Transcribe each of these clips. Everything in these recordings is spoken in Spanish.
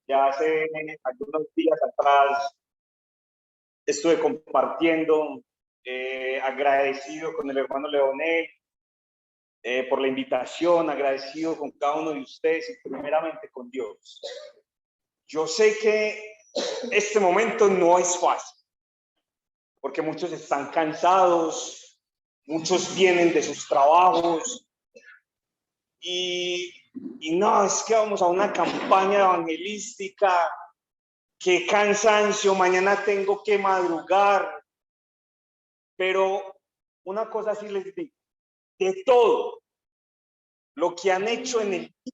ya hace algunos días atrás estuve compartiendo, agradecido con el hermano Leonel por la invitación, agradecido con cada uno de ustedes y primeramente con Dios. Yo sé que este momento no es fácil, porque muchos están cansados, muchos vienen de sus trabajos y no, es que vamos a una campaña evangelística, qué cansancio, mañana tengo que madrugar, pero una cosa sí les digo, de todo lo que han hecho en el día,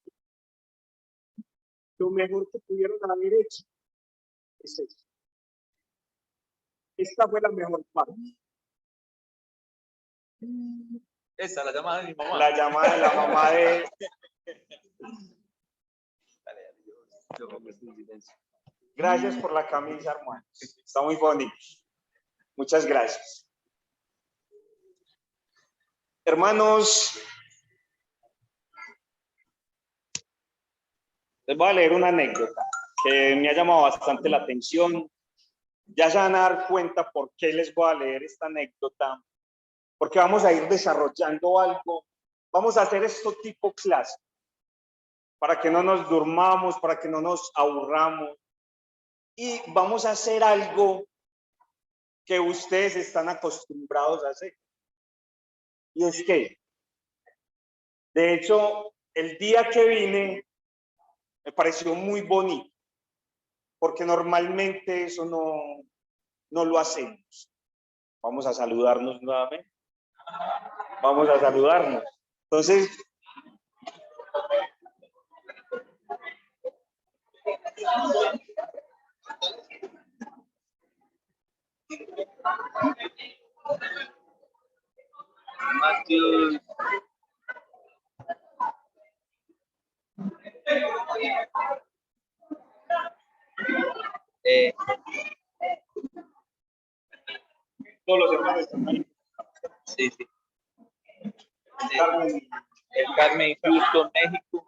lo mejor que pudieron haber hecho es eso. Esta fue la mejor parte. Esa, la llamada de mi mamá. La llamada de la mamá de... Gracias por la camisa, hermano. Está muy bonito. Muchas gracias. Hermanos, les voy a leer una anécdota que me ha llamado bastante la atención. Ya se van a dar cuenta por qué les voy a leer esta anécdota, porque vamos a ir desarrollando algo. Vamos a hacer esto tipo clase, para que no nos durmamos, para que no nos aburramos. Y vamos a hacer algo que ustedes están acostumbrados a hacer. Y es que, de hecho, el día que vine, me pareció muy bonito, porque normalmente eso no lo hacemos. Vamos a saludarnos nuevamente. Vamos a saludarnos. Entonces, Matthew. todos los hermanos están ahí. Sí, sí. El Carmen, Houston, México.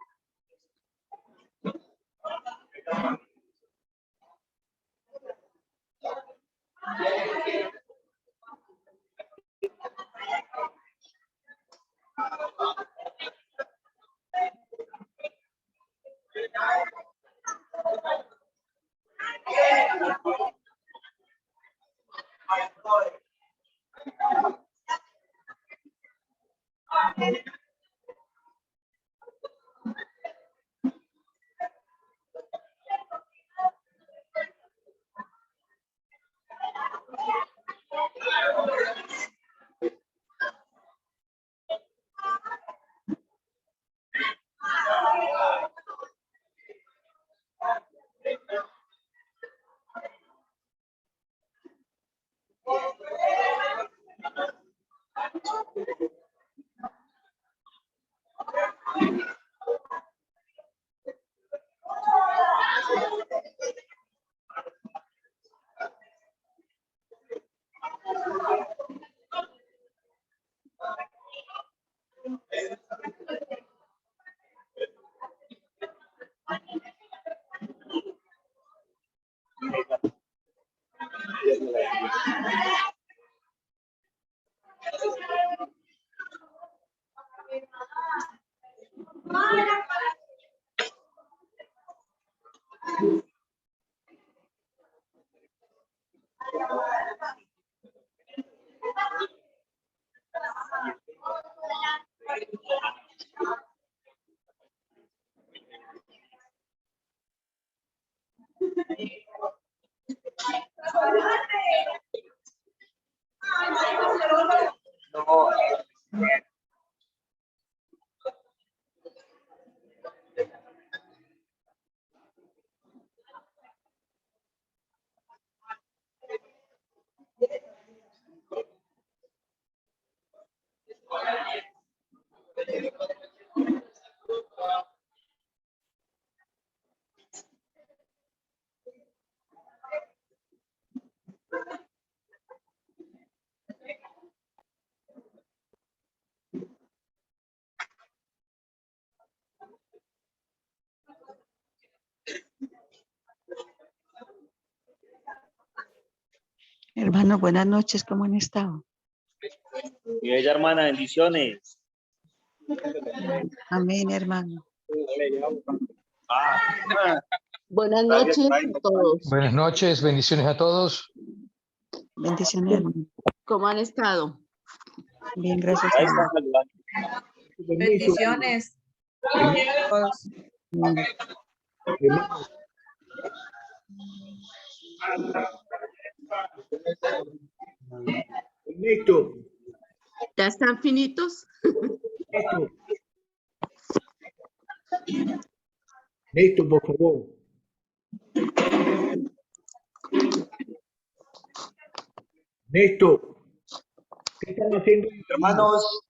Hermano, buenas noches, ¿cómo han estado? Y bella hermana, bendiciones. Amén, hermano. Buenas Gracias, noches Ray. a todos. Buenas noches, bendiciones a todos. Bendiciones, hermano. ¿Cómo han estado? Bien, gracias Ahí a están Dios. saludando. Bendiciones. Todos. Amén. Ernesto, ¿Ya están finitos? Ernesto. Ernesto, por favor. Ernesto, ¿qué están haciendo? Hermanos,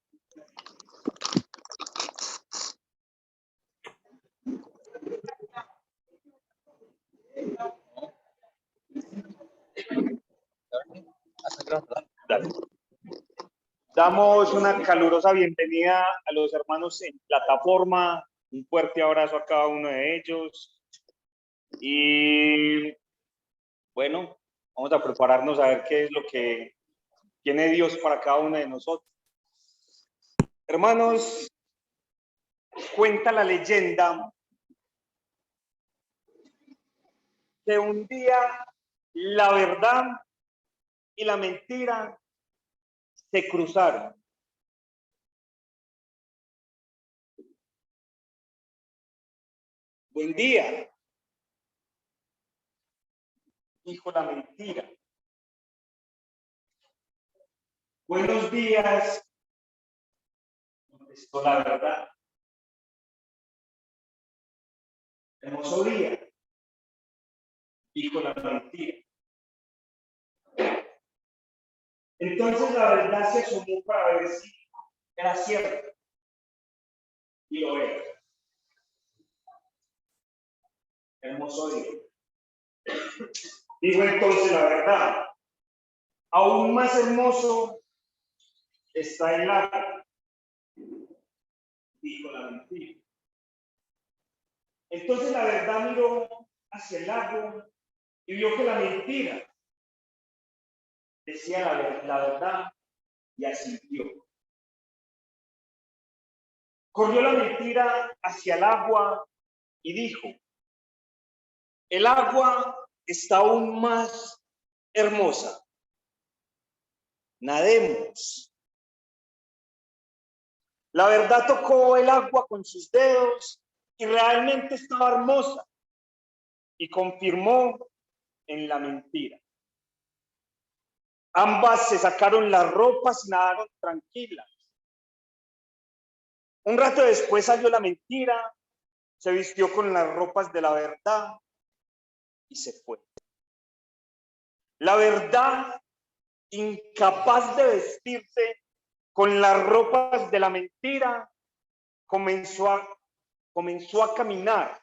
dale. Damos una calurosa bienvenida a los hermanos en plataforma, un fuerte abrazo a cada uno de ellos y bueno, vamos a prepararnos a ver qué es lo que tiene Dios para cada uno de nosotros. Hermanos, cuenta la leyenda que un día la verdad y la mentira se cruzaron. Buen día, dijo la mentira. Buenos días, contestó la verdad. Hermoso día, dijo la mentira. Entonces la verdad se asomó para ver si era cierto. Y lo era. Hermoso día. Dijo entonces la verdad. Aún más hermoso está el lago, dijo la mentira. Entonces la verdad miró hacia el lago y vio que la mentira decía la verdad y asintió. Corrió la mentira hacia el agua y dijo: el agua está aún más hermosa. Nademos. La verdad tocó el agua con sus dedos y realmente estaba hermosa y confirmó en la mentira. Ambas se sacaron las ropas y nadaron tranquilas. Un rato después salió la mentira, se vistió con las ropas de la verdad y se fue. La verdad, incapaz de vestirse con las ropas de la mentira, comenzó a caminar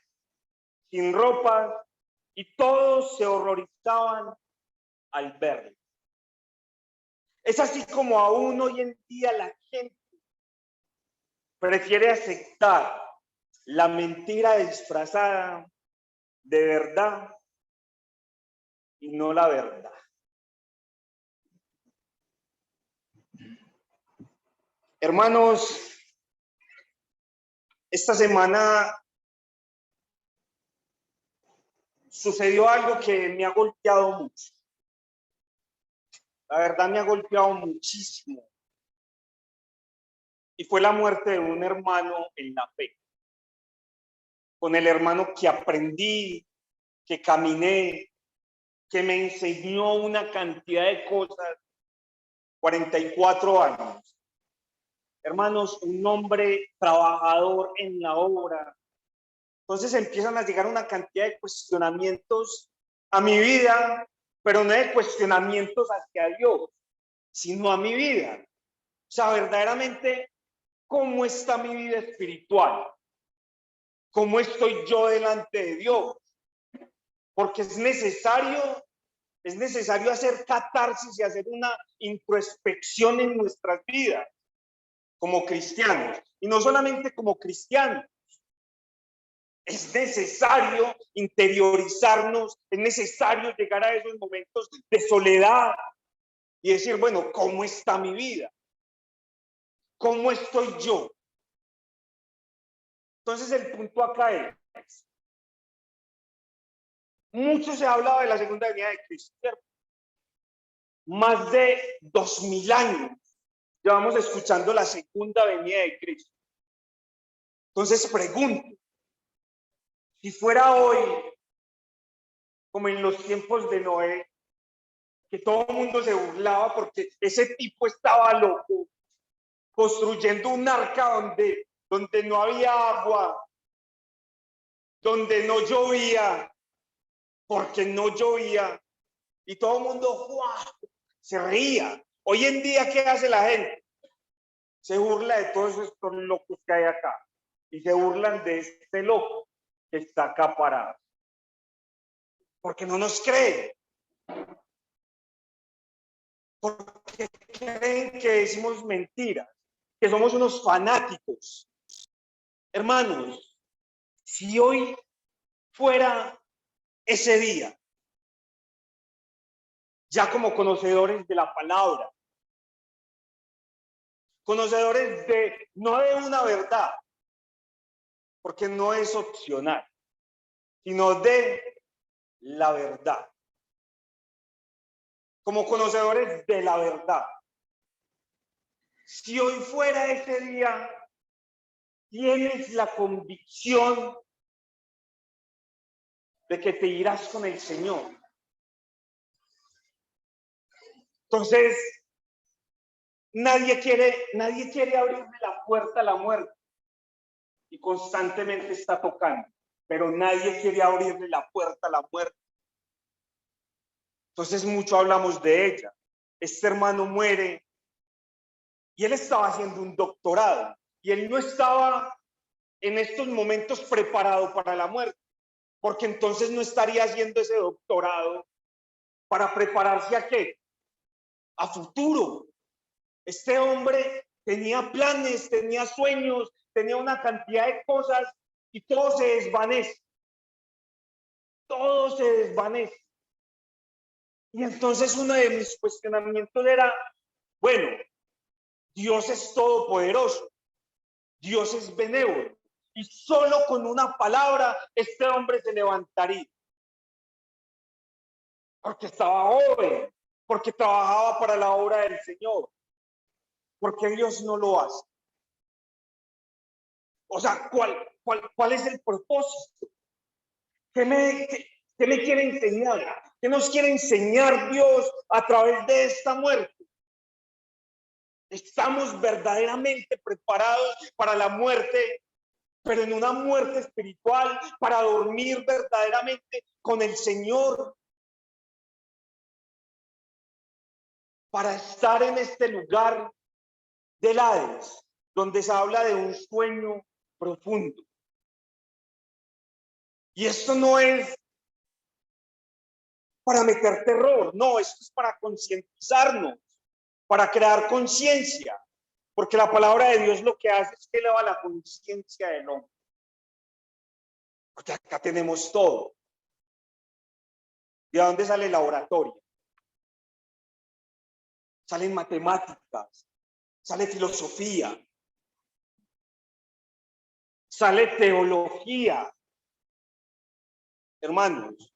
sin ropa y todos se horrorizaban al verla. Es así como aún hoy en día la gente prefiere aceptar la mentira disfrazada de verdad y no la verdad. Hermanos, esta semana sucedió algo que me ha golpeado mucho. La verdad me ha golpeado muchísimo. Y fue la muerte de un hermano en la fe. Con el hermano que aprendí, que caminé, que me enseñó una cantidad de cosas, 44 años. Hermanos, un hombre trabajador en la obra. Entonces empiezan a llegar una cantidad de cuestionamientos a mi vida, pero no de cuestionamientos hacia Dios, sino a mi vida. O sea, verdaderamente, ¿cómo está mi vida espiritual? ¿Cómo estoy yo delante de Dios? Porque es necesario hacer catarsis y hacer una introspección en nuestras vidas como cristianos. Y no solamente como cristianos. Es necesario interiorizarnos, es necesario llegar a esos momentos de soledad, y decir, bueno, ¿cómo está mi vida? ¿Cómo estoy yo? Entonces el punto acá es, mucho se ha hablado de la segunda venida de Cristo, ¿cierto? Más de 2000 años llevamos escuchando la segunda venida de Cristo. Entonces pregunto, si fuera hoy, como en los tiempos de Noé, que todo el mundo se burlaba porque ese tipo estaba loco, construyendo un arca donde no había agua, donde no llovía, porque no llovía, y todo el mundo ¡guau! Se reía. Hoy en día, ¿qué hace la gente? Se burla de todos estos locos que hay acá, y se burlan de este loco que está acá parado, porque no nos creen, porque creen que decimos mentiras, que somos unos fanáticos. Hermanos, si hoy fuera ese día, ya como conocedores de la palabra, conocedores no de una verdad, porque no es opcional, sino de la verdad, como conocedores de la verdad. Si hoy fuera ese día, tienes la convicción de que te irás con el Señor. Entonces, nadie quiere abrirle la puerta a la muerte y constantemente está tocando, pero nadie quiere abrirle la puerta a la muerte. Entonces, mucho hablamos de ella. Este hermano muere y él estaba haciendo un doctorado y él no estaba en estos momentos preparado para la muerte, porque entonces no estaría haciendo ese doctorado para prepararse ¿a qué? A futuro. Este hombre tenía planes, tenía sueños, tenía una cantidad de cosas y todo se desvanece. Todo se desvanece. Y entonces uno de mis cuestionamientos era, bueno, Dios es todopoderoso, Dios es benévolo, y solo con una palabra este hombre se levantaría. Porque estaba joven, porque trabajaba para la obra del Señor. Porque Dios no lo hace. O sea, ¿cuál es el propósito? ¿Qué me quiere enseñar? ¿Qué nos quiere enseñar Dios a través de esta muerte? ¿Estamos verdaderamente preparados para la muerte, pero en una muerte espiritual, para dormir verdaderamente con el Señor? Para estar en este lugar del Hades, donde se habla de un sueño profundo. Y esto no es para meter terror, no, esto es para concientizarnos, para crear conciencia, porque la palabra de Dios lo que hace es que eleva la conciencia del hombre. Porque acá tenemos todo. ¿De dónde sale la oratoria? Salen matemáticas, sale filosofía, sale teología. Hermanos,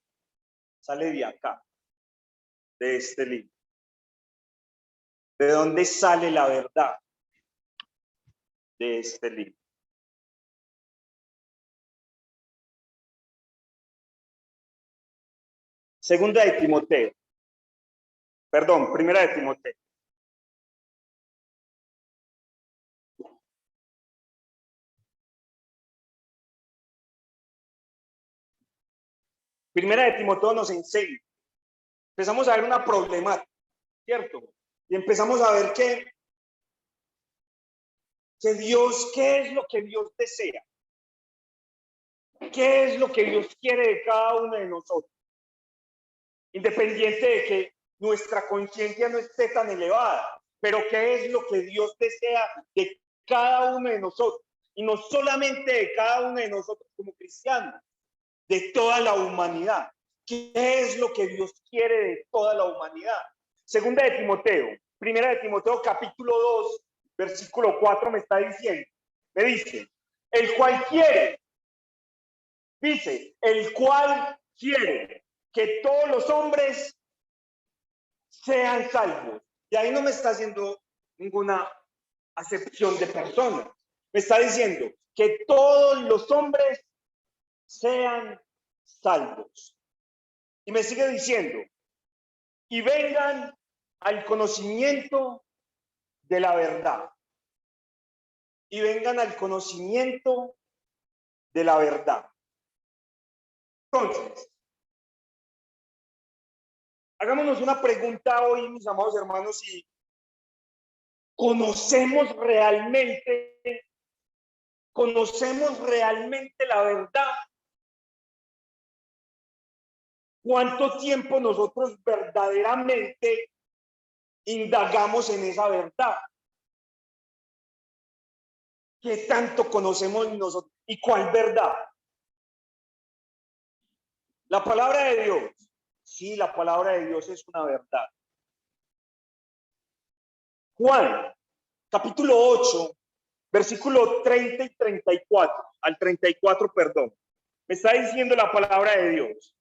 sale de acá, de este libro. ¿De dónde sale la verdad? De este libro. Segunda de Timoteo. Perdón, primera de Timoteo. Primera de Timoteo nos enseña. Empezamos a ver una problemática, ¿cierto? Y empezamos a ver que Dios, ¿qué es lo que Dios desea? ¿Qué es lo que Dios quiere de cada uno de nosotros? Independiente de que nuestra conciencia no esté tan elevada, pero ¿qué es lo que Dios desea de cada uno de nosotros? Y no solamente de cada uno de nosotros como cristianos, de toda la humanidad. ¿Qué es lo que Dios quiere de toda la humanidad? Segunda de Timoteo, primera de Timoteo, capítulo 2, versículo 4 me está diciendo, me dice, el cual quiere, dice, el cual quiere que todos los hombres sean salvos. Y ahí no me está haciendo ninguna acepción de personas. Me está diciendo que todos los hombres sean salvos. Y me sigue diciendo, y vengan al conocimiento de la verdad. Y vengan al conocimiento de la verdad. Entonces, hagámonos una pregunta hoy, mis amados hermanos, si conocemos realmente la verdad. ¿Cuánto tiempo nosotros verdaderamente indagamos en esa verdad? ¿Qué tanto conocemos nosotros? ¿Y cuál verdad? La palabra de Dios. Sí, la palabra de Dios es una verdad. Juan, capítulo 8, versículo 30 y 34, al 34, perdón. Me está diciendo la palabra de Dios.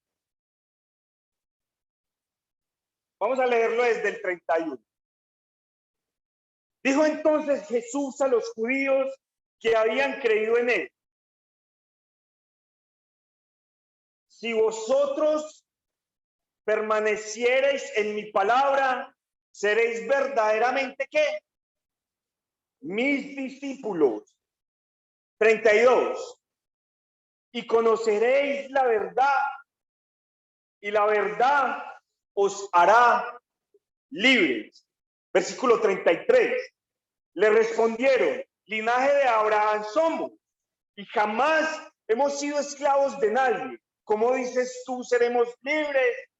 Vamos a leerlo desde el 31. Dijo entonces Jesús a los judíos que habían creído en él: si vosotros permaneciereis en mi palabra, seréis verdaderamente ¿qué? Mis discípulos. 32. Y conoceréis la verdad, y la verdad os hará libres. Versículo 33. Le respondieron: linaje de Abraham somos, y jamás hemos sido esclavos de nadie. ¿Cómo dices tú seremos libres?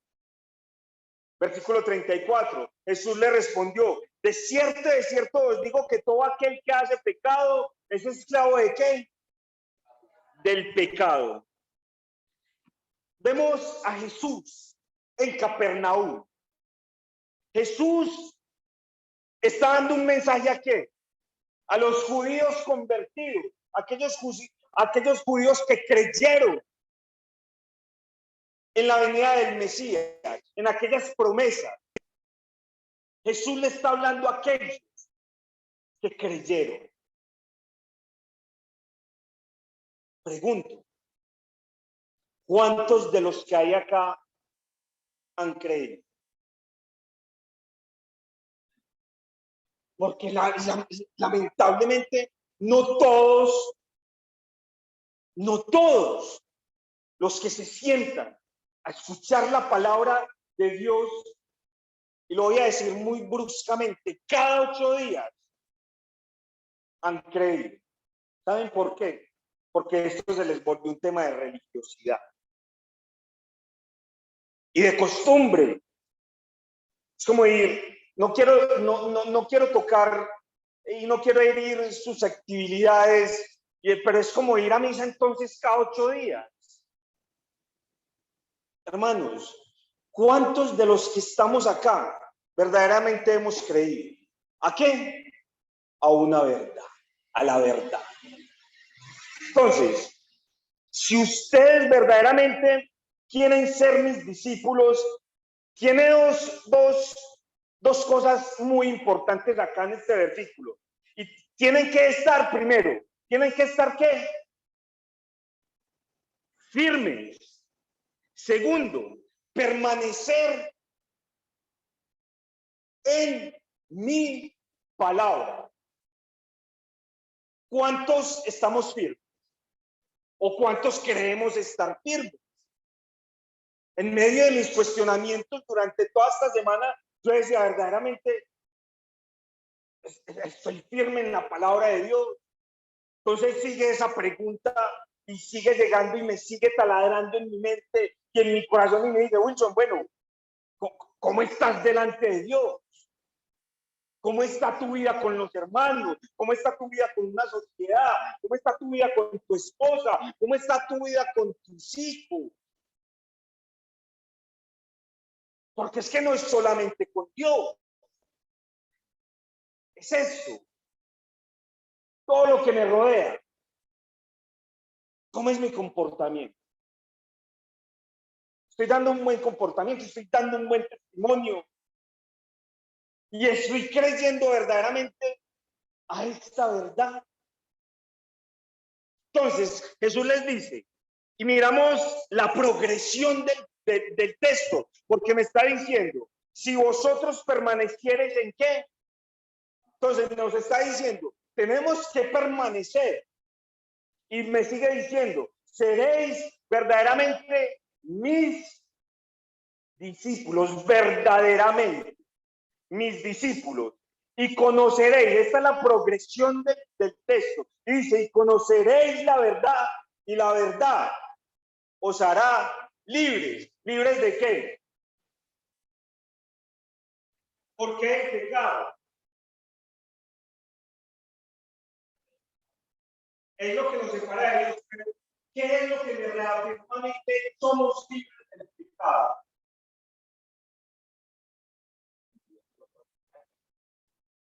Versículo 34. Jesús le respondió: de cierto os digo que todo aquel que hace pecado es esclavo ¿de qué? Del pecado. Vemos a Jesús en Capernaum. Jesús está dando un mensaje ¿a qué? A los judíos convertidos, aquellos judíos que creyeron en la venida del Mesías, en aquellas promesas. Jesús le está hablando a aquellos que creyeron. Pregunto, ¿cuántos de los que hay acá han creído? Porque lamentablemente no todos los que se sientan a escuchar la palabra de Dios, y lo voy a decir muy bruscamente, cada 8 días han creído. ¿Saben por qué? Porque esto se les volvió un tema de religiosidad y de costumbre. Es como ir, no quiero tocar y no quiero herir susceptibilidades, pero es como ir a misa entonces cada 8 días. Hermanos, ¿cuántos de los que estamos acá verdaderamente hemos creído? ¿A qué? A una verdad, a la verdad. Entonces, si ustedes verdaderamente quieren ser mis discípulos, tiene dos cosas muy importantes acá en este versículo. Y tienen que estar, primero, ¿tienen que estar qué? Firmes. Segundo, permanecer en mi palabra. ¿Cuántos estamos firmes? ¿O cuántos queremos estar firmes? En medio de mis cuestionamientos durante toda esta semana, yo decía, verdaderamente, estoy firme en la palabra de Dios. Entonces sigue esa pregunta y sigue llegando y me sigue taladrando en mi mente y en mi corazón, y me dice: Wilson, bueno, ¿cómo estás delante de Dios? ¿Cómo está tu vida con los hermanos? ¿Cómo está tu vida con una sociedad? ¿Cómo está tu vida con tu esposa? ¿Cómo está tu vida con tus hijos? Porque es que no es solamente con Dios. Es esto. Todo lo que me rodea. ¿Cómo es mi comportamiento? Estoy dando un buen comportamiento, estoy dando un buen testimonio. Y estoy creyendo verdaderamente a esta verdad. Entonces, Jesús les dice, y miramos la progresión del texto, porque me está diciendo, si vosotros permaneciereis en qué, entonces nos está diciendo, tenemos que permanecer. Y me sigue diciendo, seréis verdaderamente mis discípulos, verdaderamente mis discípulos. Y conoceréis, esta es la progresión del texto. Dice, y conoceréis la verdad, y la verdad os hará libres. ¿Libres de qué? ¿Por qué el pecado? Es lo que nos separa de Dios. Pero ¿qué es lo que realmente somos libres del pecado?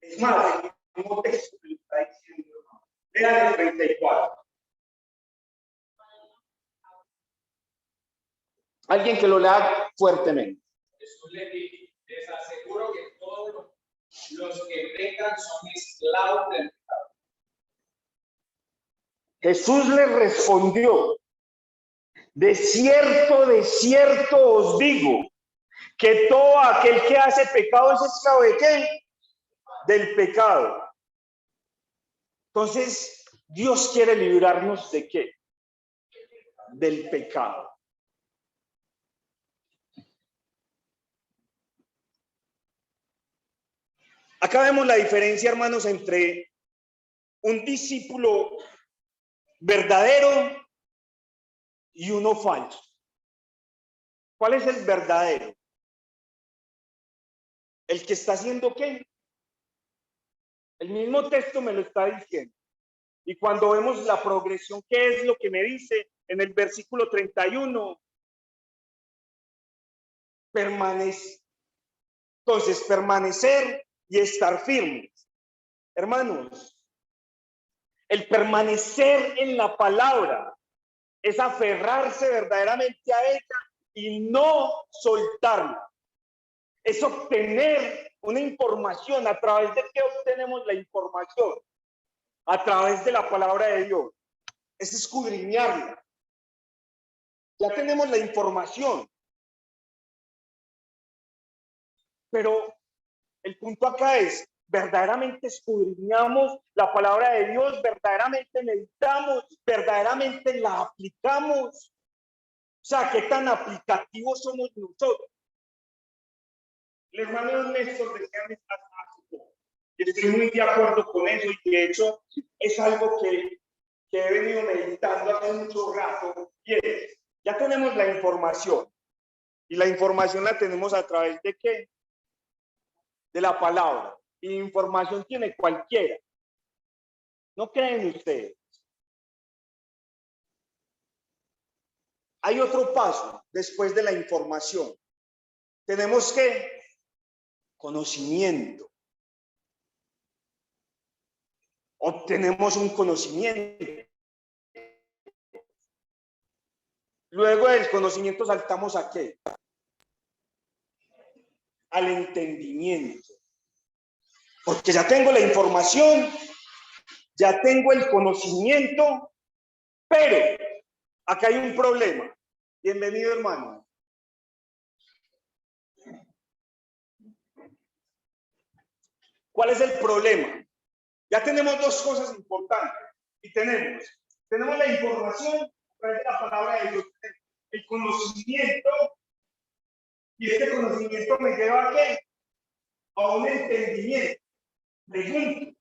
Es más, el mismo texto que lo está diciendo. Vean el 34. Alguien que lo lea fuertemente. Jesús les aseguro que todos los que pecan son esclavos del pecado. Jesús les respondió, de cierto os digo, que todo aquel que hace pecado es esclavo de qué? Del pecado. Entonces, Dios quiere librarnos de qué? Del pecado. Acá vemos la diferencia, hermanos, entre un discípulo verdadero y uno falso. ¿Cuál es el verdadero? El que está haciendo qué? El mismo texto me lo está diciendo. Y cuando vemos la progresión, ¿qué es lo que me dice en el versículo 31? Permanece. Entonces, permanecer y estar firmes. Hermanos, el permanecer en la palabra es aferrarse verdaderamente a ella y no soltarla. Es obtener una información. ¿A través de qué obtenemos la información? A través de la palabra de Dios. Es escudriñarla. Ya tenemos la información. Pero el punto acá es, verdaderamente escudriñamos la palabra de Dios, verdaderamente meditamos, verdaderamente la aplicamos. O sea, ¿qué tan aplicativos somos nosotros? El hermano Néstor decía hace poco, y estoy muy de acuerdo con eso, y de hecho es algo que he venido meditando hace mucho rato, y es, ya tenemos la información, y la información la tenemos a través de ¿qué? De la palabra. Y información tiene cualquiera. ¿No creen ustedes? Hay otro paso después de la información. Tenemos que conocimiento. Obtenemos un conocimiento. Luego del conocimiento saltamos ¿a qué? Al entendimiento. Porque ya tengo la información, ya tengo el conocimiento, pero acá hay un problema. Bienvenido, hermano. ¿Cuál es el problema? Ya tenemos dos cosas importantes. Y tenemos la información a través de la palabra de Dios, el conocimiento, y este conocimiento me lleva ¿a qué? A un entendimiento. Pregunto,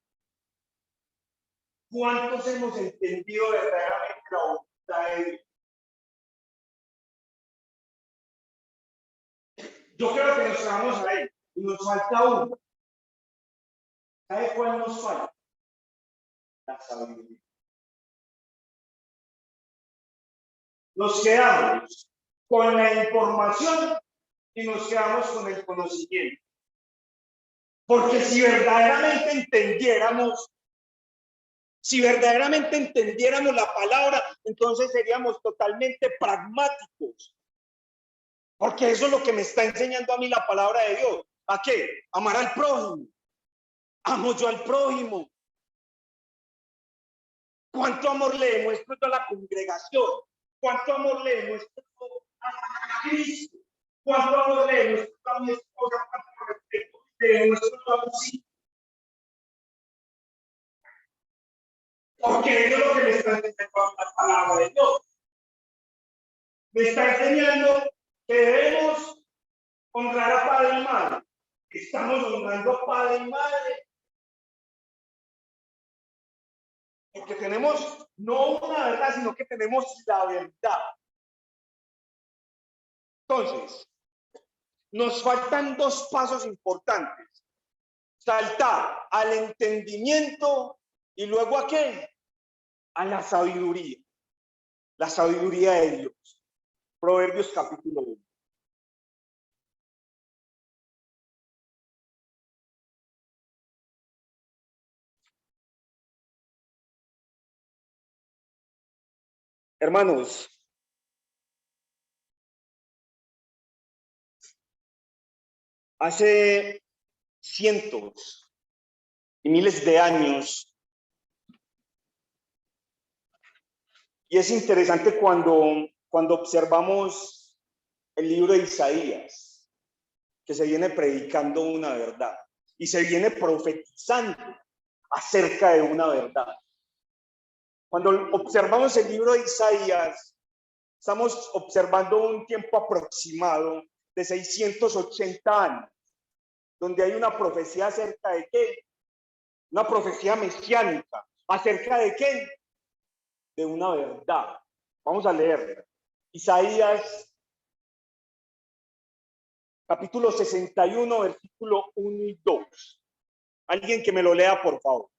¿cuántos hemos entendido verdaderamente la voluntad de Dios? Yo creo que nos quedamos ahí y nos falta uno. ¿Sabe cuál nos falta? La sabiduría. Nos quedamos con la información y nos quedamos con el conocimiento. Porque si verdaderamente entendiéramos la palabra, entonces seríamos totalmente pragmáticos. Porque eso es lo que me está enseñando a mí la palabra de Dios. ¿A qué? Amar al prójimo. Amo yo al prójimo. ¿Cuánto amor le demuestro yo a la congregación? ¿Cuánto amor le demuestro a Cristo? ¿Cuánto amor le demuestro a mi esposa? ¿Cuánto respeto le demuestro a mis hijos? Porque eso es lo que me está enseñando la palabra de Dios. Me está enseñando que debemos honrar a padre y madre. Estamos honrando a padre y madre. Porque tenemos no una verdad, sino que tenemos la verdad. Entonces, nos faltan dos pasos importantes. Saltar al entendimiento y luego ¿a qué? A la sabiduría. La sabiduría de Dios. Proverbios capítulo 1. Hermanos, hace cientos y miles de años, y es interesante cuando observamos el libro de Isaías, que se viene predicando una verdad y se viene profetizando acerca de una verdad. Cuando observamos el libro de Isaías, estamos observando un tiempo aproximado de 680 años, donde hay una profecía acerca de qué, una profecía mesiánica, acerca de qué, de una verdad. Vamos a leer Isaías capítulo 61, versículo 1 y 2. Alguien que me lo lea, por favor.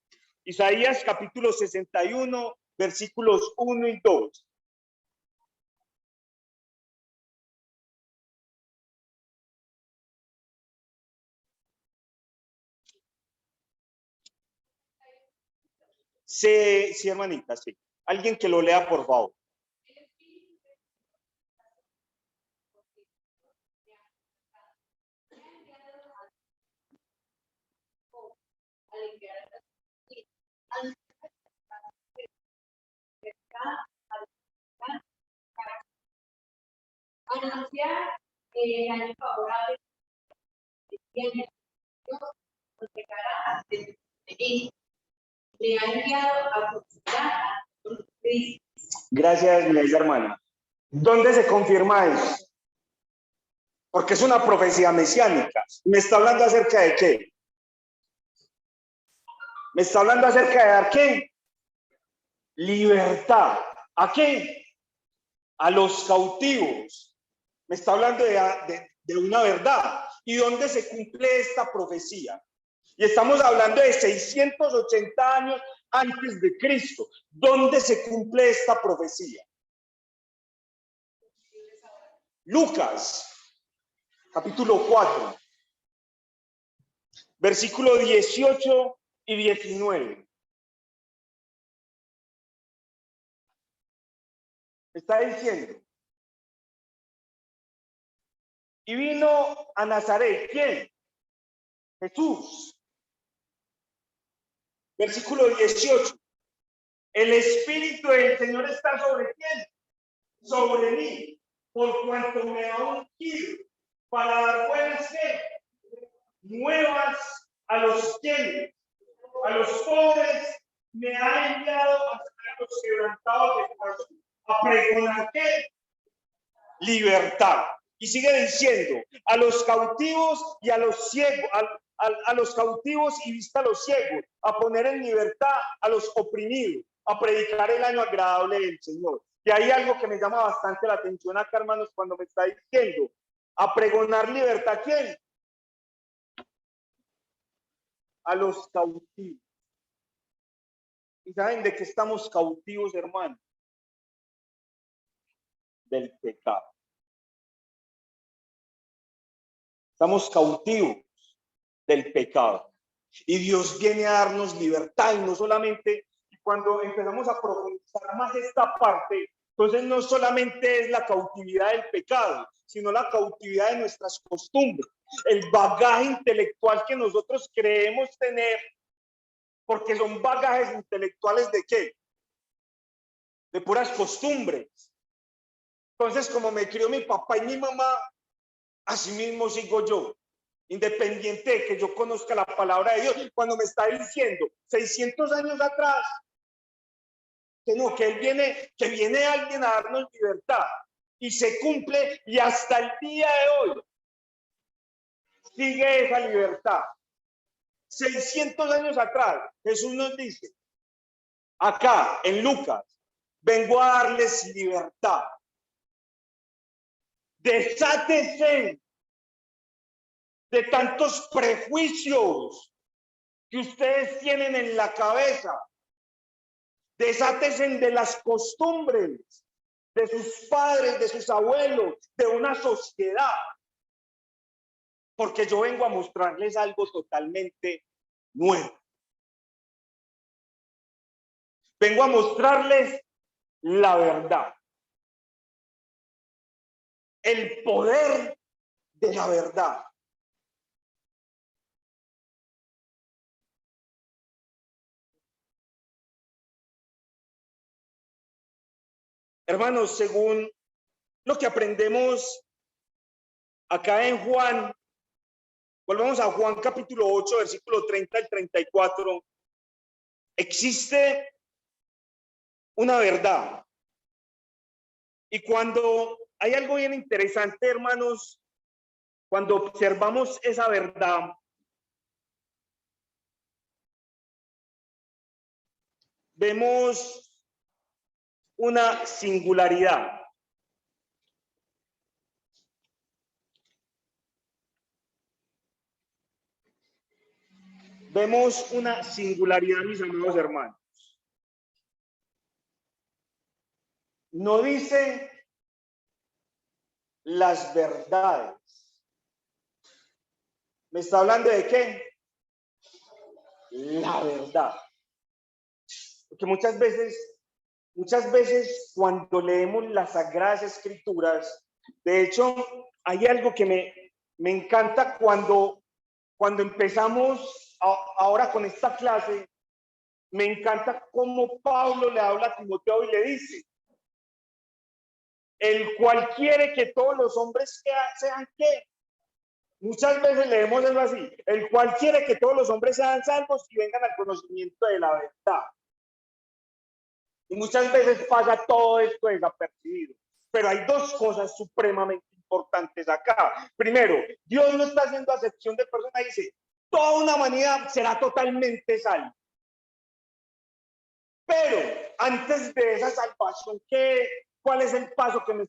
Isaías capítulo 61, versículos 1 y 2. Sí, sí, hermanita, sí. Alguien que lo lea, por favor. Anunciar el año favorable que tiene Dios, nos dejará de mí. Le ha enviado a consultar a Cristo. Gracias, mi hermana. ¿Dónde se confirma eso? Porque es una profecía mesiánica. ¿Me está hablando acerca de qué? ¿Me está hablando acerca de dar qué? Libertad. ¿A qué? A los cautivos. Me está hablando de una verdad. ¿Y dónde se cumple esta profecía? Y estamos hablando de 680 años antes de Cristo. ¿Dónde se cumple esta profecía? Lucas, capítulo 4, versículo 18 y 19. Está diciendo, y vino a Nazaret, ¿quién? Jesús. Versículo 18. El Espíritu del Señor está sobre quién? Sobre mí, por cuanto me ha ungido para dar buenas nuevas a los quienes, a los pobres, me ha enviado a sanar a los quebrantados de corazón, a pregonar ¿qué? Libertad. Y sigue diciendo, a los cautivos y a los ciegos, a los cautivos y vista a los ciegos, a poner en libertad a los oprimidos, a predicar el año agradable del Señor. Y hay algo que me llama bastante la atención acá, hermanos, cuando me está diciendo, a pregonar libertad, ¿quién? A los cautivos. ¿Y saben de qué estamos cautivos, hermanos? Del pecado. Estamos cautivos del pecado. Y Dios viene a darnos libertad, y no solamente, y cuando empezamos a profundizar más esta parte, entonces no solamente es la cautividad del pecado, sino la cautividad de nuestras costumbres, el bagaje intelectual que nosotros creemos tener, porque son bagajes intelectuales ¿de qué? De puras costumbres. Entonces, como me crió mi papá y mi mamá, así mismo sigo yo. Independiente de que yo conozca la palabra de Dios, cuando me está diciendo 600 años atrás que no, que viene alguien a darnos libertad, y se cumple, y hasta el día de hoy sigue esa libertad. 600 años atrás Jesús nos dice acá en Lucas: vengo a darles libertad. Desátese de tantos prejuicios que ustedes tienen en la cabeza. Desátese de las costumbres de sus padres, de sus abuelos, de una sociedad. Porque yo vengo a mostrarles algo totalmente nuevo. Vengo a mostrarles la verdad. El poder de la verdad. Hermanos, según lo que aprendemos acá en Juan, volvamos a Juan capítulo 8, versículo 30 al 34, existe una verdad. Y cuando hay algo bien interesante, hermanos, cuando observamos esa verdad, vemos una singularidad. Vemos una singularidad, mis amados hermanos. No dice las verdades. ¿Me está hablando de qué? La verdad. Porque muchas veces cuando leemos las Sagradas Escrituras, de hecho, hay algo que me encanta cuando empezamos ahora con esta clase. Me encanta cómo Pablo le habla a Timoteo y le dice: el cual quiere que todos los hombres sean ¿qué? Muchas veces leemos eso así: el cual quiere que todos los hombres sean salvos y vengan al conocimiento de la verdad. Y muchas veces pasa todo esto desapercibido. Pero hay dos cosas supremamente importantes acá. Primero, Dios no está haciendo acepción de personas, dice: toda una humanidad será totalmente salva. Pero antes de esa salvación, ¿cuál es el paso que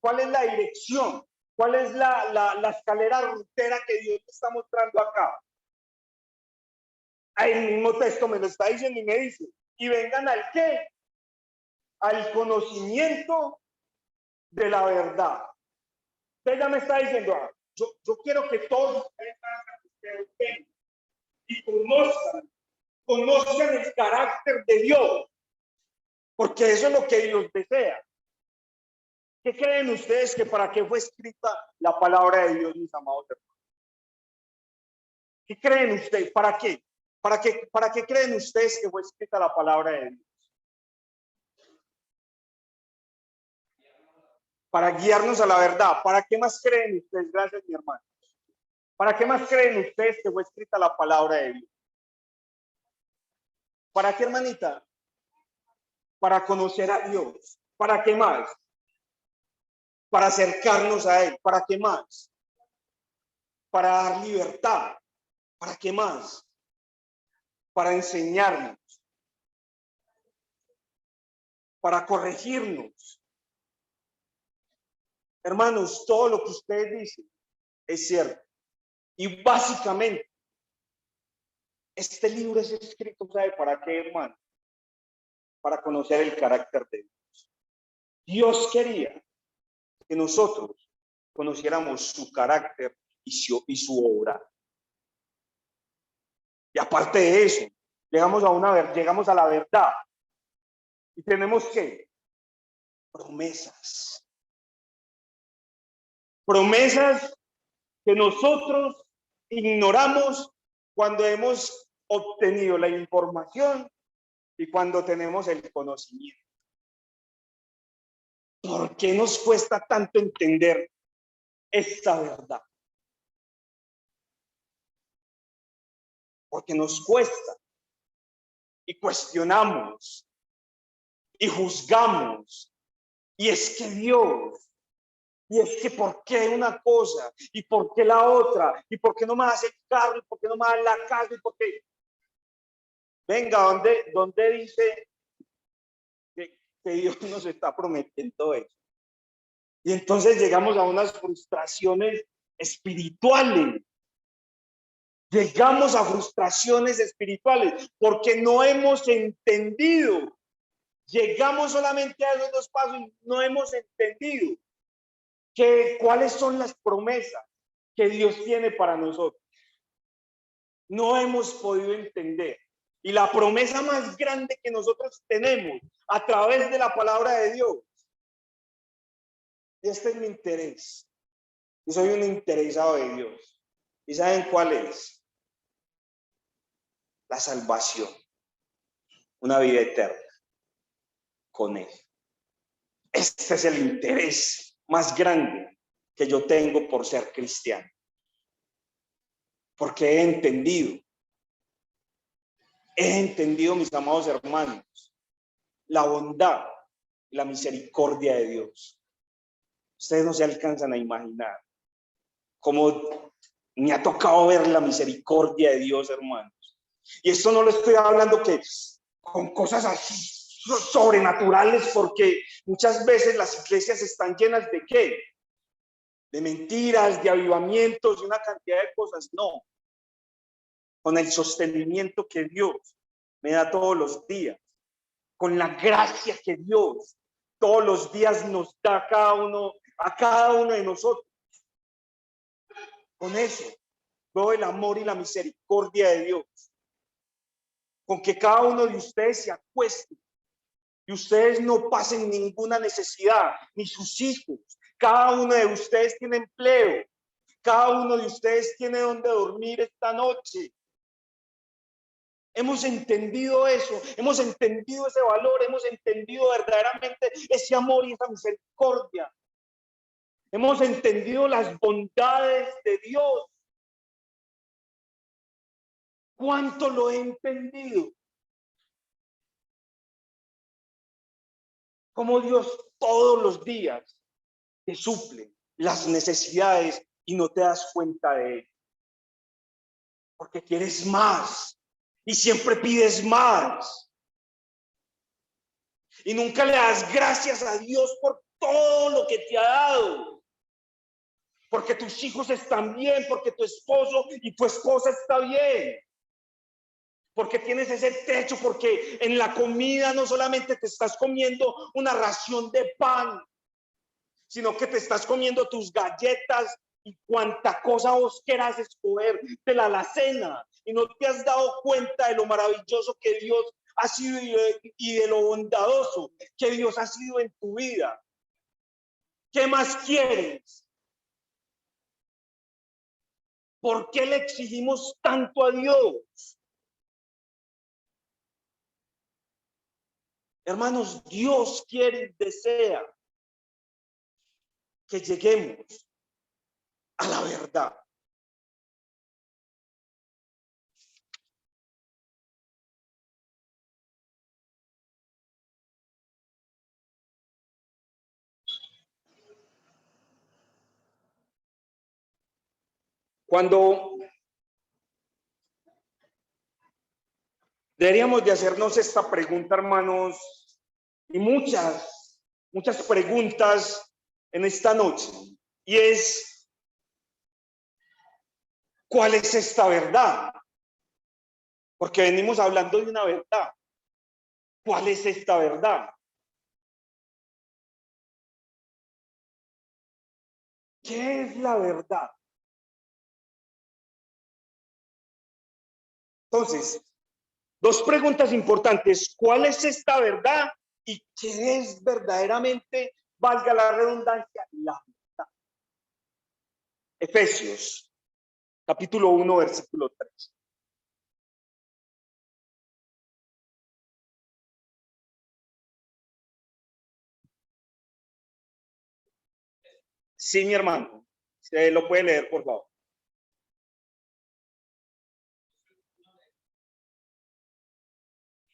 cuál es la dirección? ¿Cuál es la escalera rutera que Dios me está mostrando acá? El mismo texto me lo está diciendo y me dice: y vengan al ¿qué? Al conocimiento de la verdad. Usted ya me está diciendo: yo quiero que todos ustedes vengan y conozcan el carácter de Dios, porque eso es lo que Dios desea. ¿Qué creen ustedes que para qué fue escrita la palabra de Dios, mis amados hermanos? ¿Qué creen ustedes? ¿Para qué? ¿Para qué creen ustedes que fue escrita la palabra de Dios? Para guiarnos a la verdad. ¿Para qué más creen ustedes? Gracias, mi hermano. ¿Para qué más creen ustedes que fue escrita la palabra de Dios? ¿Para qué, hermanita? Para conocer a Dios. ¿Para qué más? Para acercarnos a Él. ¿Para qué más? Para dar libertad. ¿Para qué más? Para enseñarnos. Para corregirnos. Hermanos, todo lo que ustedes dicen es cierto. Y básicamente, este libro es escrito, ¿sabe para qué, hermano? Para conocer el carácter de Dios. Dios quería que nosotros conociéramos su carácter y su obra. Y aparte de eso, llegamos a la verdad. Y tenemos que promesas. Promesas que nosotros ignoramos cuando hemos obtenido la información y cuando tenemos el conocimiento. ¿Por qué nos cuesta tanto entender esta verdad? Porque nos cuesta y cuestionamos y juzgamos. Y es que Dios, y es que ¿por qué una cosa? ¿Y por qué la otra? ¿Y por qué no me hace el carro? ¿Y por qué no me da la casa? ¿Y por qué? Venga, ¿dónde dice que Dios nos está prometiendo eso? Y entonces llegamos a unas frustraciones espirituales. Llegamos a frustraciones espirituales porque no hemos entendido. Llegamos solamente a esos dos pasos y no hemos entendido cuáles son las promesas que Dios tiene para nosotros. No hemos podido entender. Y la promesa más grande que nosotros tenemos a través de la palabra de Dios. Este es mi interés. Yo soy un interesado de Dios. ¿Y saben cuál es? La salvación. Una vida eterna con Él. Este es el interés más grande que yo tengo por ser cristiano. Porque he entendido, mis amados hermanos, la bondad y la misericordia de Dios. Ustedes no se alcanzan a imaginar cómo me ha tocado ver la misericordia de Dios, hermanos. Y esto no lo estoy hablando que con cosas así sobrenaturales, porque muchas veces las iglesias están llenas de ¿qué? De mentiras, de avivamientos, de una cantidad de cosas. No, con el sostenimiento que Dios me da todos los días, con la gracia que Dios todos los días nos da a cada uno de nosotros. Con eso veo el amor y la misericordia de Dios. Con que cada uno de ustedes se acueste y ustedes no pasen ninguna necesidad, ni sus hijos. Cada uno de ustedes tiene empleo. Cada uno de ustedes tiene donde dormir esta noche. Hemos entendido eso, hemos entendido ese valor, hemos entendido verdaderamente ese amor y esa misericordia. Hemos entendido las bondades de Dios. ¿Cuánto lo he entendido? Como Dios todos los días te suple las necesidades y no te das cuenta de ello. Porque quieres más y siempre pides más. Y nunca le das gracias a Dios por todo lo que te ha dado. Porque tus hijos están bien, porque tu esposo y tu esposa está bien. Porque tienes ese techo, porque en la comida no solamente te estás comiendo una ración de pan, sino que te estás comiendo tus galletas y cuanta cosa vos quieras escoger de la alacena. Y no te has dado cuenta de lo maravilloso que Dios ha sido y de lo bondadoso que Dios ha sido en tu vida. ¿Qué más quieres? ¿Por qué le exigimos tanto a Dios? Hermanos, Dios quiere y desea que lleguemos a la verdad. Cuando deberíamos de hacernos esta pregunta, hermanos, y muchas preguntas en esta noche, y es, ¿cuál es esta verdad? Porque venimos hablando de una verdad. ¿Cuál es esta verdad? ¿Qué es la verdad? Entonces, dos preguntas importantes. ¿Cuál es esta verdad? ¿Y qué es verdaderamente, valga la redundancia, la verdad? Efesios, capítulo 1, versículo 3. Sí, mi hermano. Usted lo puede leer, por favor.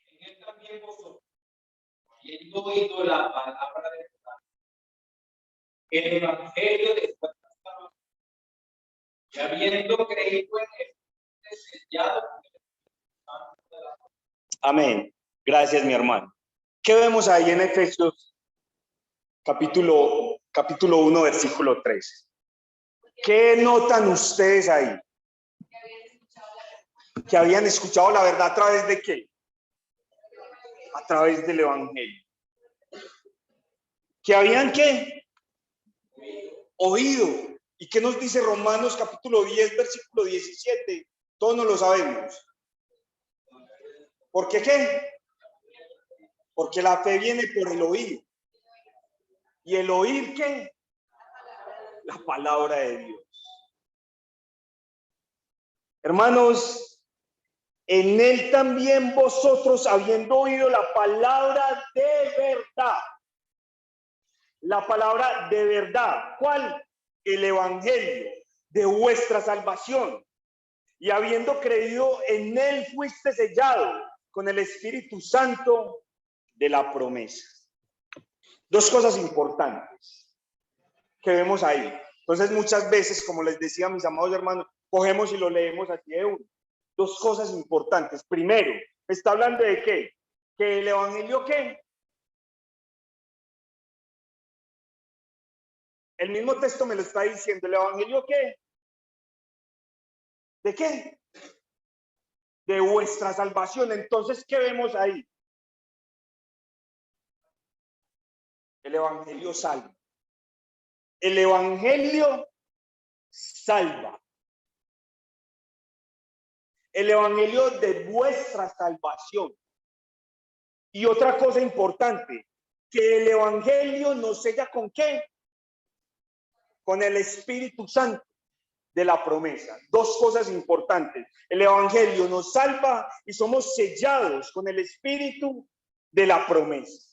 En él también vosotros, habiendo oído la palabra de verdad, el evangelio de vuestra salvación, y habiendo creído en él, sellado con el Espíritu Santo de la promesa. Amén. Gracias, mi hermano. ¿Qué vemos ahí en Efesios capítulo 1, versículo 3? ¿Qué notan ustedes ahí? Que habían escuchado la verdad, ¿a través de qué? A través del evangelio. ¿Que habían qué? Oído. ¿Y qué nos dice Romanos capítulo 10, versículo 17? Todos no lo sabemos. ¿Por qué qué? Porque la fe viene por el oír. ¿Y el oír qué? La palabra de Dios. Hermanos, en él también vosotros, habiendo oído la palabra de verdad. La palabra de verdad. ¿Cuál? El evangelio de vuestra salvación. Y habiendo creído en él, fuiste sellado con el Espíritu Santo de la promesa. Dos cosas importantes que vemos ahí. Entonces, muchas veces, como les decía a mis amados hermanos, cogemos y lo leemos así de uno. Dos cosas importantes. Primero, está hablando de qué? Que el evangelio, ¿qué? El mismo texto me lo está diciendo. ¿El evangelio qué? ¿De qué? De vuestra salvación. Entonces, ¿qué vemos ahí? El evangelio salva. El evangelio salva. El evangelio de vuestra salvación. Y otra cosa importante, que el evangelio nos sella ¿con qué? Con el Espíritu Santo de la promesa. Dos cosas importantes. El evangelio nos salva y somos sellados con el Espíritu de la promesa.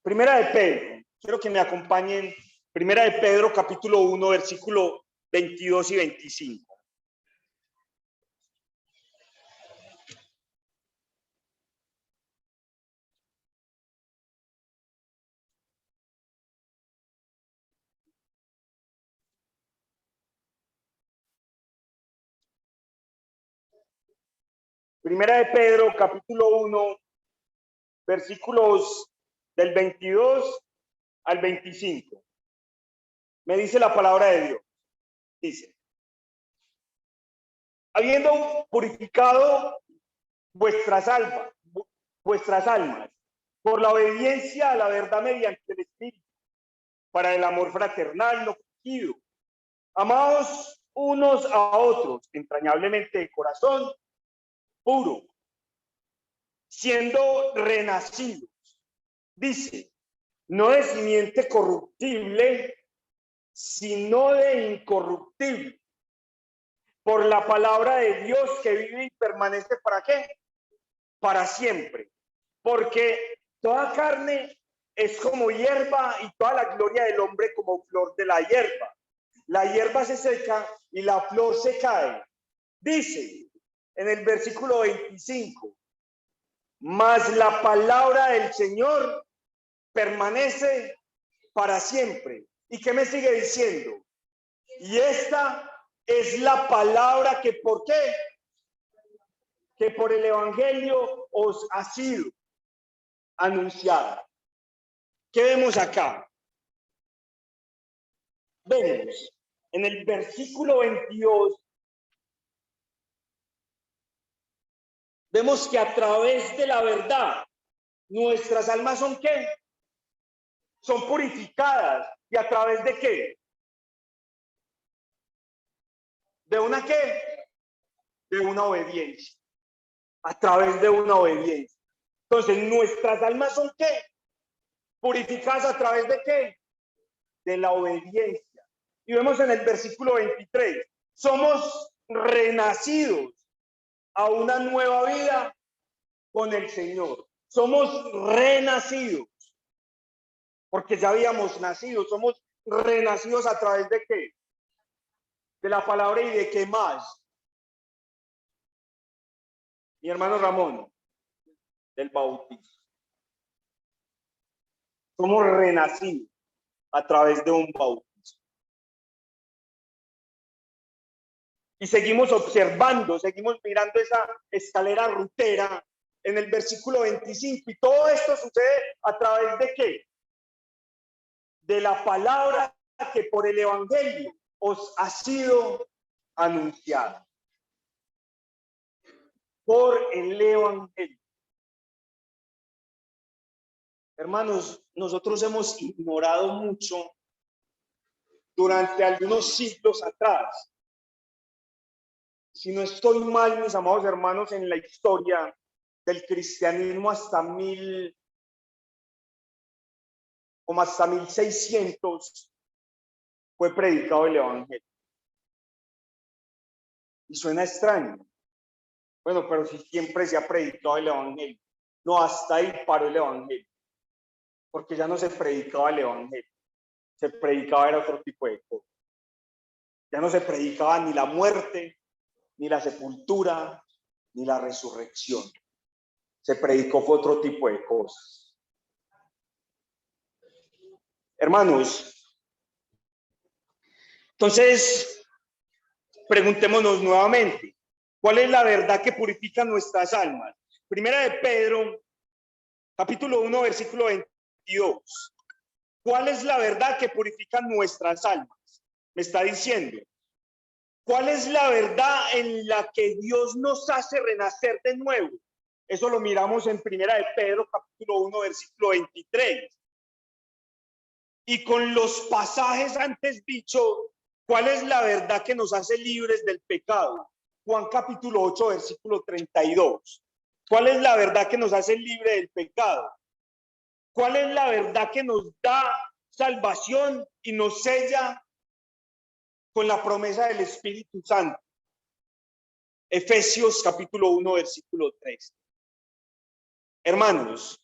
Primera de Pedro, quiero que me acompañen. Primera de Pedro, capítulo 1, versículo 22 y 25. Primera de Pedro, capítulo 1, versículos del 22 al 25. Me dice la palabra de Dios. Dice: habiendo purificado vuestras almas por la obediencia a la verdad mediante el Espíritu, para el amor fraternal no fingido, amados unos a otros entrañablemente de corazón puro, siendo renacidos, dice, no de simiente corruptible, sino de incorruptible, por la palabra de Dios que vive y permanece ¿para qué? Para siempre. Porque toda carne es como hierba y toda la gloria del hombre como flor de la hierba. La hierba se seca y la flor se cae. Dice en el versículo 25, mas la palabra del Señor permanece para siempre. ¿Y qué me sigue diciendo? Y esta es la palabra que ¿por qué? Que por el evangelio os ha sido anunciada. ¿Qué vemos acá? Vemos en el versículo 22, vemos que a través de la verdad nuestras almas son ¿qué? Son purificadas. ¿Y a través de qué? ¿De una qué? de una obediencia, a través de una obediencia. Entonces, ¿nuestras almas son qué? Purificadas a través de qué? De la obediencia. Y vemos en el versículo 23, somos renacidos a una nueva vida con el Señor. Somos renacidos, porque ya habíamos nacido. Somos renacidos a través de qué? De la palabra y de qué más. Mi hermano Ramón, del bautismo. Somos renacidos a través de un bautismo. Y seguimos observando, seguimos mirando esa escalera rutera en el versículo 25. Y todo esto sucede a través de qué? De la palabra que por el evangelio os ha sido anunciada. Por el evangelio. Hermanos, nosotros hemos ignorado mucho durante algunos siglos atrás. Si no estoy mal, mis amados hermanos, en la historia del cristianismo hasta 1600 fue predicado el evangelio. Y suena extraño. Bueno, pero si siempre se ha predicado el evangelio. No, hasta ahí paró el evangelio. Porque ya no se predicaba el evangelio. Se predicaba era otro tipo de cosas. Ya no se predicaba ni la muerte, ni la sepultura, ni la resurrección. Se predicó fue otro tipo de cosas. Hermanos, entonces, preguntémonos nuevamente, ¿cuál es la verdad que purifica nuestras almas? Primera de Pedro, capítulo 1, versículo 22. ¿Cuál es la verdad que purifica nuestras almas? Me está diciendo, ¿cuál es la verdad en la que Dios nos hace renacer de nuevo? Eso lo miramos en Primera de Pedro, capítulo 1, versículo 23. Y con los pasajes antes dicho, ¿cuál es la verdad que nos hace libres del pecado? Juan capítulo 8, versículo 32. ¿Cuál es la verdad que nos hace libre del pecado? ¿Cuál es la verdad que nos da salvación y nos sella con la promesa del Espíritu Santo? Efesios capítulo 1, versículo 3. Hermanos,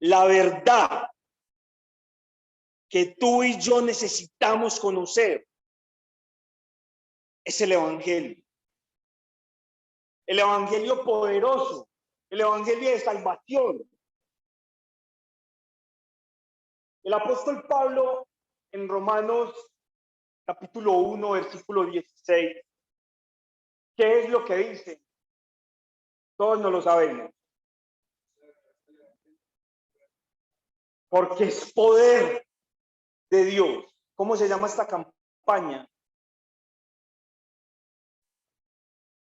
la verdad que tú y yo necesitamos conocer es el evangelio. El evangelio poderoso, el evangelio de salvación. El apóstol Pablo en Romanos capítulo 1, versículo 16, ¿qué es lo que dice? Todos no lo sabemos. Porque es poder de Dios. ¿Cómo se llama esta campaña?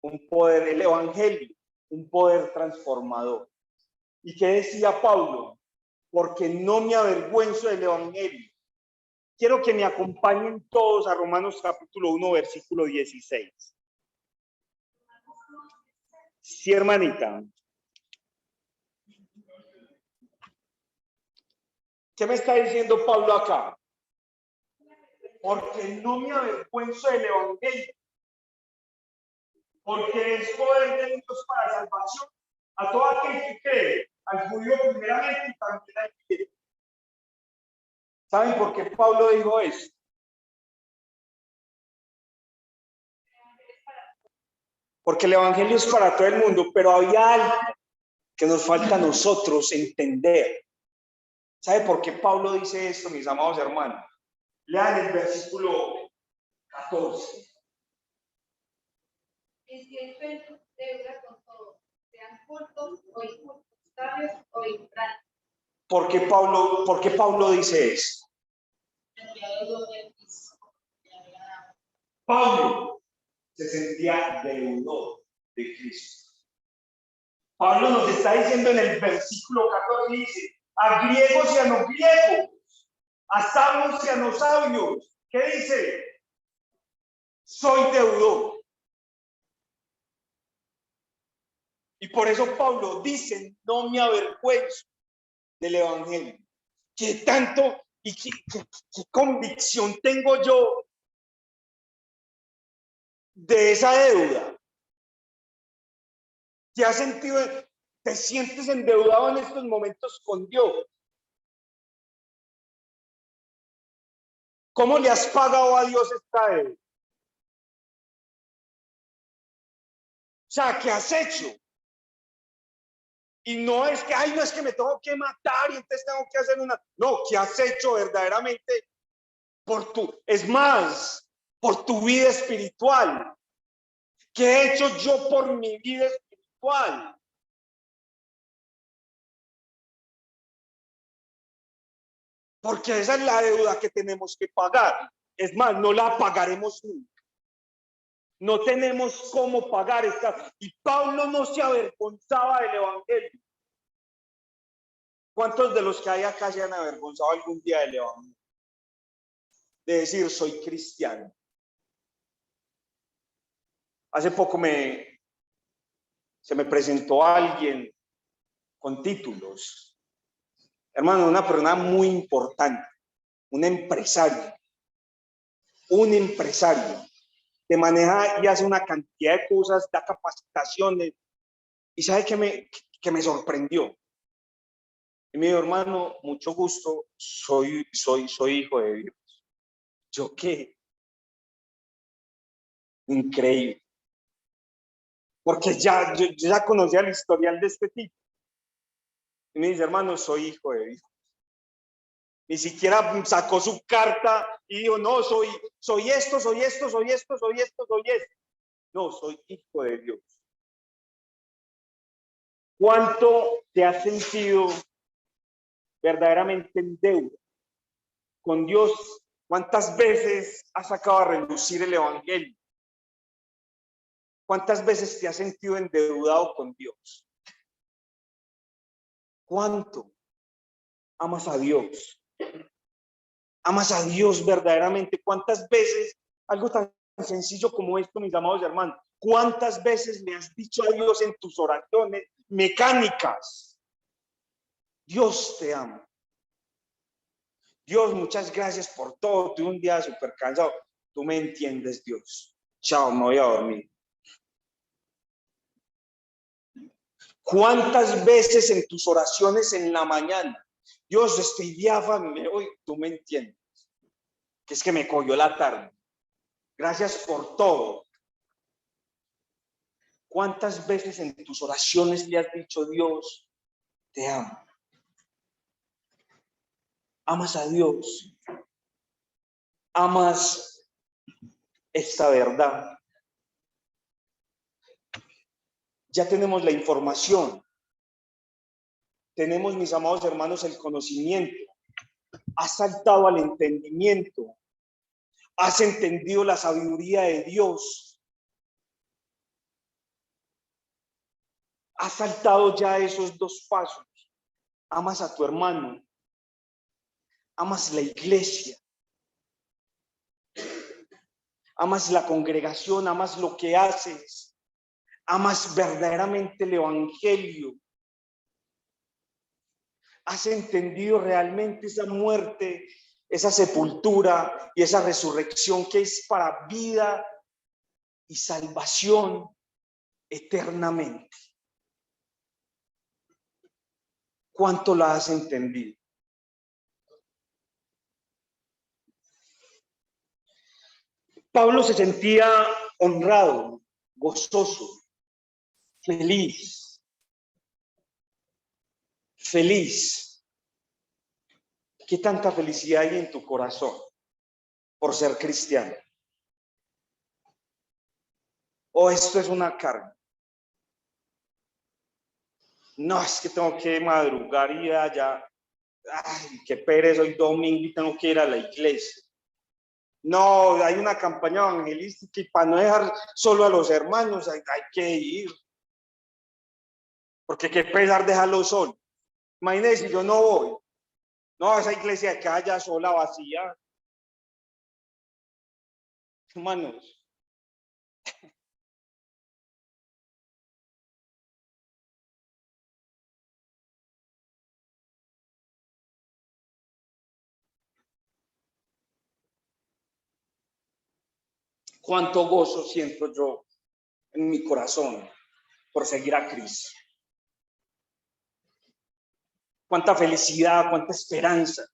Un poder, el evangelio, un poder transformador. ¿Y qué decía Pablo? Porque no me avergüenzo del evangelio. Quiero que me acompañen todos a Romanos capítulo 1, versículo 16. Sí, hermanita. ¿Qué me está diciendo Pablo acá? Porque no me avergüenzo del evangelio. Porque es poder de Dios para salvación a todo aquel que cree, al judío primeramente y también al griego. ¿Saben por qué Pablo dijo eso? Porque el evangelio es para todo el mundo, pero había algo que nos falta a nosotros entender. ¿Sabe por qué Pablo dice esto, mis amados hermanos? Lean el versículo 14. Y si el pelo deuda con todo, sean cultos o incultos, sabios o ignorantes. ¿Por qué Pablo dice eso? Pablo se sentía deudor de Cristo. Pablo nos está diciendo en el versículo 14, dice, a griegos y a no griegos, a sabios y a no sabios. ¿Qué dice? Soy deudor. por eso Pablo dice, no me avergüenzo del evangelio. ¿Qué tanto y qué convicción tengo yo de esa deuda? ¿Te has sentido, te sientes endeudado en estos momentos con Dios? ¿Cómo le has pagado a Dios esta deuda? O sea, ¿qué has hecho? Y no es que, ay, no es que me tengo que matar y entonces tengo que hacer una. No, ¿qué has hecho verdaderamente es más, por tu vida espiritual? ¿Qué he hecho yo por mi vida espiritual? Porque esa es la deuda que tenemos que pagar. Es más, no la pagaremos nunca. No tenemos cómo pagar esta. Y Pablo no se avergonzaba del evangelio. ¿Cuántos de los que hay acá se han avergonzado algún día del evangelio? De decir, soy cristiano. Hace poco se me presentó alguien con títulos. Hermano, una persona muy importante, un empresario que maneja y hace una cantidad de cosas, da capacitaciones. ¿Y sabe qué me sorprendió? Y me dijo, hermano, mucho gusto, soy hijo de Dios. ¿Yo qué? Increíble. Porque yo ya conocía el historial de este tipo. Y me dice, hermano, soy hijo de Dios. Ni siquiera sacó su carta y dijo, no, soy esto. No, soy hijo de Dios. ¿Cuánto te has sentido verdaderamente en deuda con Dios? ¿Cuántas veces has sacado a relucir el evangelio? ¿Cuántas veces te has sentido endeudado con Dios? ¿Cuánto amas a Dios? ¿Amas a Dios verdaderamente? ¿Cuántas veces, algo tan sencillo como esto, mis amados hermanos, cuántas veces le has dicho a Dios en tus oraciones mecánicas, Dios te ama? Dios, muchas gracias por todo. Tuve un día súper cansado. Tú me entiendes, Dios. Chao, me voy a dormir. ¿Cuántas veces en tus oraciones en la mañana, Dios, estoy diáfano, hoy tú me entiendes? Que es que me cogió la tarde. Gracias por todo. ¿Cuántas veces en tus oraciones le has dicho, Dios, te amo? Amas a Dios. Amas esta verdad. Ya tenemos la información. Tenemos, mis amados hermanos, el conocimiento. Has saltado al entendimiento. Has entendido la sabiduría de Dios. Has saltado ya esos dos pasos. Amas a tu hermano. Amas la iglesia. Amas la congregación. Amas lo que haces. Amas verdaderamente el evangelio. Has entendido realmente esa muerte, esa sepultura y esa resurrección que es para vida y salvación eternamente. ¿Cuánto la has entendido? Pablo se sentía honrado, gozoso, feliz. ¿Qué tanta felicidad hay en tu corazón por ser cristiano? ¿O esto es una carga? No, es que tengo que madrugar y allá. Ay, qué pereza, hoy domingo y tengo que ir a la iglesia. No, hay una campaña evangelística y para no dejar solo a los hermanos hay que ir. Porque qué pesar dejarlo solo. Imagínense, yo no voy. No, esa iglesia que haya sola, vacía. Hermanos, Cuánto gozo siento yo en mi corazón por seguir a Cristo. Cuánta felicidad, cuánta esperanza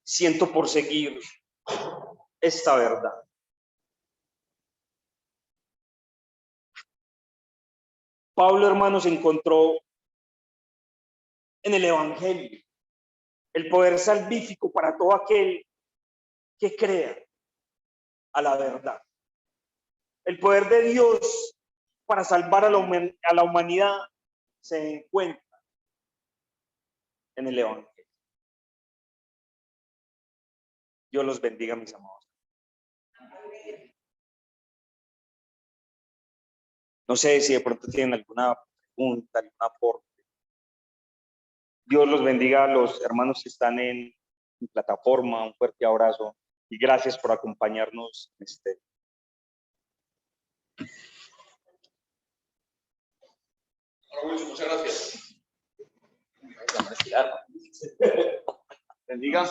siento por seguir esta verdad. Pablo, hermanos, encontró en el Evangelio el poder salvífico para todo aquel que crea a la verdad. El poder de Dios para salvar a la humanidad se encuentra en el Evangelio. Dios los bendiga, mis amados. No sé si de pronto tienen alguna pregunta, algún aporte. Dios los bendiga a los hermanos que están en plataforma. Un fuerte abrazo y gracias por acompañarnos en este. Muchas gracias. Bendiga.